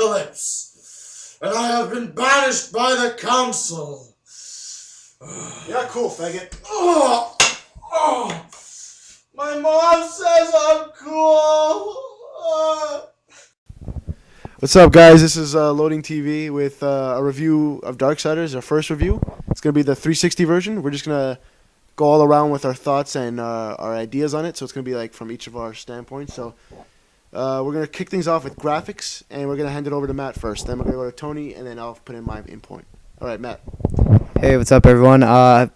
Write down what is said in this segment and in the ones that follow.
apocalypse, and I have been banished by the council. Yeah, cool, faggot. Oh, my mom says I'm cool. What's up, guys? This is LoadingTV with a review of Darksiders, our first review. It's going to be the 360 version. We're just going to go all around with our thoughts and our ideas on it, so it's going to be like from each of our standpoints. So we're going to kick things off with graphics, and we're going to hand it over to Matt first. Then we're going to go to Tony, and then I'll put in my input. All right, Matt. Hey, what's up, everyone? The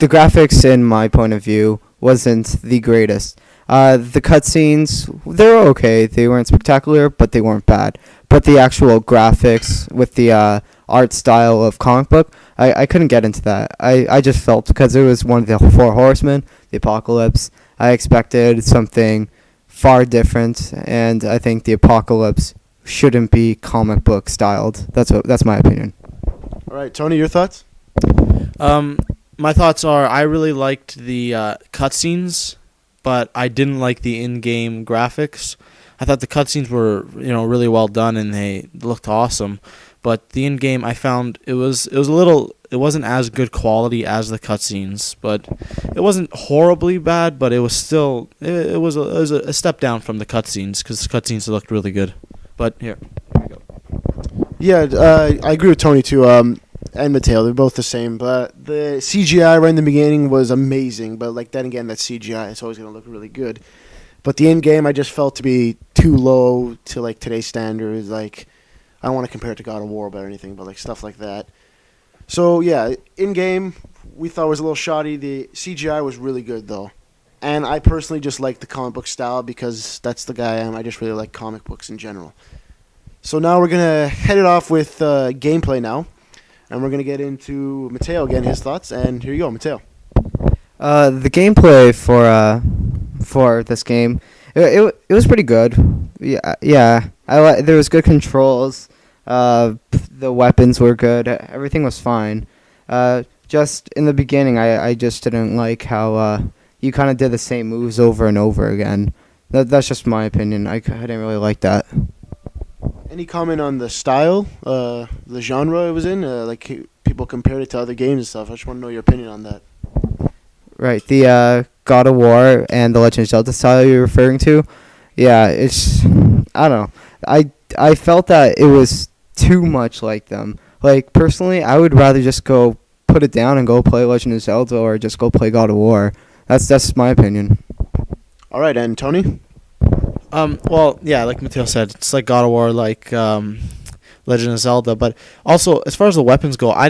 graphics, in my point of view, wasn't the greatest. The cutscenes, they were okay. They weren't spectacular, but they weren't bad. But the actual graphics with the art style of comic book, I couldn't get into that. I just felt, because it was one of the four horsemen, the apocalypse, I expected something far different, and I think the apocalypse shouldn't be comic book styled. That's my opinion. All right, Tony, your thoughts? My thoughts are I really liked the cutscenes, but I didn't like the in-game graphics. I thought the cutscenes were, really well done and they looked awesome, but the in-game I found it wasn't as good quality as the cutscenes, but it wasn't horribly bad, but it was still it was a step down from the cutscenes because the cutscenes looked really good. But here we go. Yeah, I agree with Tony too. And Mateo, they're both the same. But the CGI right in the beginning was amazing. But then again, that's CGI. It's always gonna look really good. But the in game, I just felt to be too low to today's standards. I don't want to compare it to God of War or anything, but stuff like that. So yeah, in game, we thought it was a little shoddy. The CGI was really good though, and I personally just like the comic book style because that's the guy I am. I just really like comic books in general. So now we're gonna head it off with gameplay now. And we're going to get into Mateo again, his thoughts. And here you go, Mateo. The gameplay for this game, it was pretty good. Yeah. There was good controls. The weapons were good. Everything was fine. Just in the beginning, I just didn't like how you kind of did the same moves over and over again. That's just my opinion. I didn't really like that. Any comment on the style, the genre it was in? People compared it to other games and stuff. I just want to know your opinion on that. Right, the God of War and the Legend of Zelda style you're referring to. Yeah, I don't know. I felt that it was too much like them. Personally, I would rather just go put it down and go play Legend of Zelda or just go play God of War. That's my opinion. All right, and Tony? Well, yeah, like Mateo said, it's like God of War, Legend of Zelda, but also, as far as the weapons go, I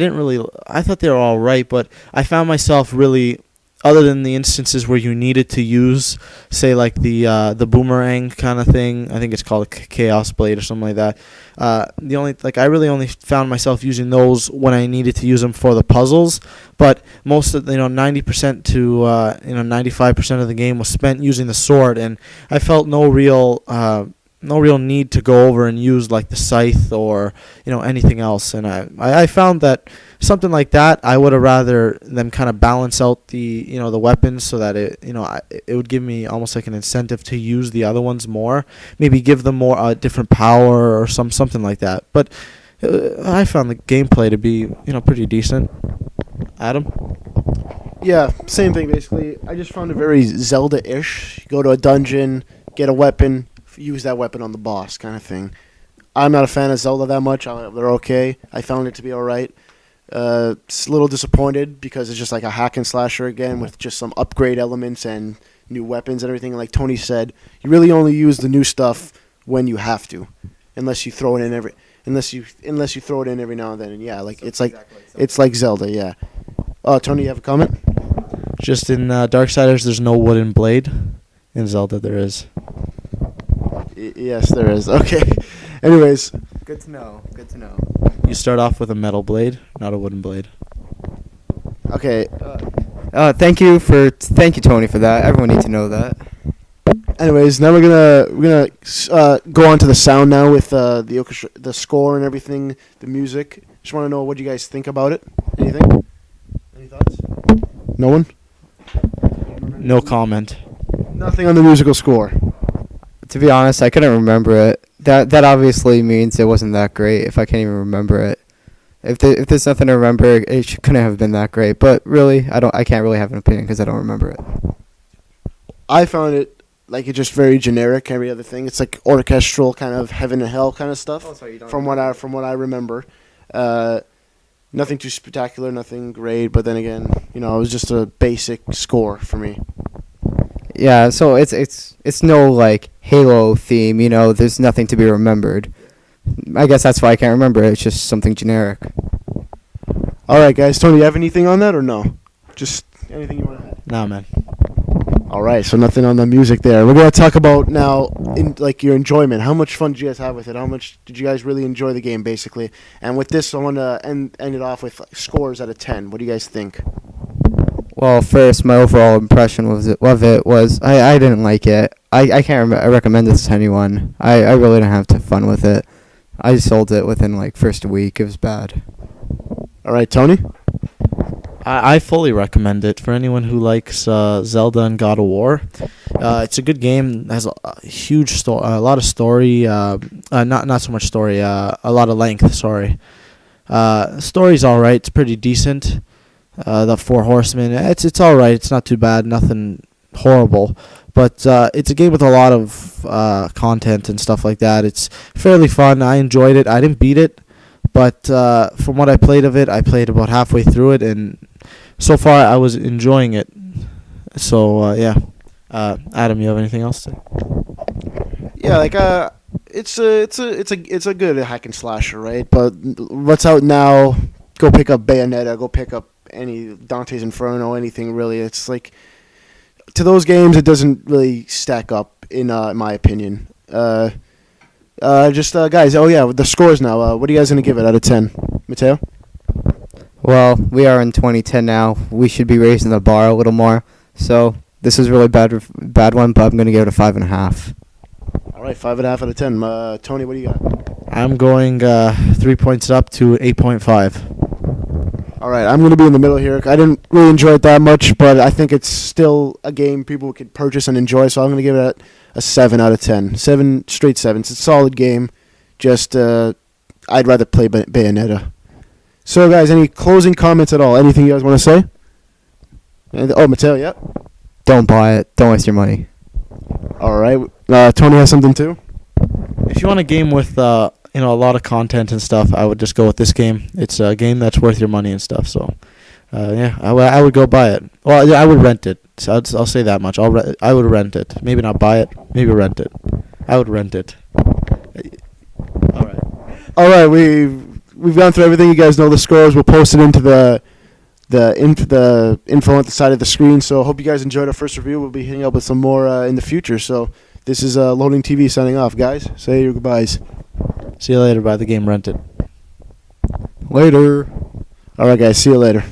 thought they were alright, but I found myself really, other than the instances where you needed to use, say, the boomerang kind of thing, I think it's called a Chaos Blade or something like that, I really only found myself using those when I needed to use them for the puzzles, but most of 90% to 95% of the game was spent using the sword, and I felt no real need to go over and use the scythe or anything else, and I found that something like that I would have rather them kind of balance out the the weapons so that it would give me almost like an incentive to use the other ones more, maybe give them more different power or something like that. But I found the gameplay to be pretty decent. Adam? Yeah, same thing basically. I just found it very Zelda-ish. Go to a dungeon, get a weapon, use that weapon on the boss kind of thing. I'm not a fan of Zelda that much. They're okay. I found it to be alright. It's a little disappointed because it's just like a hack and slasher again with just some upgrade elements and new weapons and everything. Like Tony said, you really only use the new stuff when you have to, unless you throw it in every now and then. And yeah, it's like Zelda. Yeah. Tony, you have a comment? Just in Darksiders, there's no wooden blade. In Zelda, there is. Yes, there is. Okay. Anyways. Good to know. You start off with a metal blade, not a wooden blade. Okay. Thank you, Tony, for that. Everyone needs to know that. Anyways, now we're gonna go on to the sound now with the orchestra, the score and everything, the music. Just want to know what you guys think about it. Anything? Any thoughts? No one? No comment. Nothing on the musical score. To be honest, I couldn't remember it. that obviously means it wasn't that great if I can't even remember it. If there's nothing to remember, couldn't have been that great. But really, I can't really have an opinion because I don't remember it. I found it like it's just very generic. Every other thing, it's like orchestral kind of heaven and hell kind of stuff. Oh, so you don't from what I remember, nothing too spectacular, nothing great. But then again, it was just a basic score for me. Yeah, so it's no like Halo theme. There's nothing to be remembered. I guess that's why I can't remember it. It's just something generic. All right, guys. Tony, you have anything on that or no? Just anything you want to add? Nah, man. All right, so nothing on the music there. We're gonna talk about now, your enjoyment. How much fun did you guys have with it? How much did you guys really enjoy the game, basically? And with this, I want to end it off with scores out of 10. What do you guys think? Well, first, my overall impression of it was I didn't like it. I can't recommend this to anyone. I really didn't have fun with it. I sold it within like first week. It was bad. All right, Tony. I fully recommend it for anyone who likes Zelda and God of War. It's a good game. It has a huge story, a lot of story. Not so much story. A lot of length. Sorry. Story's all right. It's pretty decent. The Four Horsemen. It's all right. It's not too bad. Nothing horrible. But it's a game with a lot of content and stuff like that. It's fairly fun. I enjoyed it. I didn't beat it, but from what I played of it, I played about halfway through it, and so far I was enjoying it. So yeah, Adam, you have anything else to say? Yeah, it's a good hack and slasher, right? But what's out now? Go pick up Bayonetta. Go pick up any Dante's Inferno. Anything really. It's like, to those games, it doesn't really stack up in my opinion. Guys. Oh yeah, with the scores now. What are you guys gonna give it out of 10, Mateo? Well, we are in 2010 now. We should be raising the bar a little more. So this is really bad one, but I'm gonna give it a 5.5. All right, 5.5 out of 10. Tony, what do you got? I'm going 3 points up to 8.5. All right, I'm going to be in the middle here. I didn't really enjoy it that much, but I think it's still a game people could purchase and enjoy, so I'm going to give it a 7 out of 10. 7, straight 7. It's a solid game. Just, I'd rather play Bayonetta. So, guys, any closing comments at all? Anything you guys want to say? Oh, Mateo, yep. Don't buy it. Don't waste your money. All right. Tony has something too? If you want a game with a lot of content and stuff, I would just go with this game. It's a game that's worth your money and stuff. So, yeah, I would go buy it. Well, yeah, I would rent it. So I'll say that much. I would rent it. Maybe not buy it. Maybe rent it. I would rent it. All right. All right. We've gone through everything. You guys know the scores. We'll post it into the info at the side of the screen. So hope you guys enjoyed our first review. We'll be hitting up with some more in the future. So this is LoadingTV signing off. Guys, say your goodbyes. See you later. Buy the game, rent it. Later. All right, guys. See you later.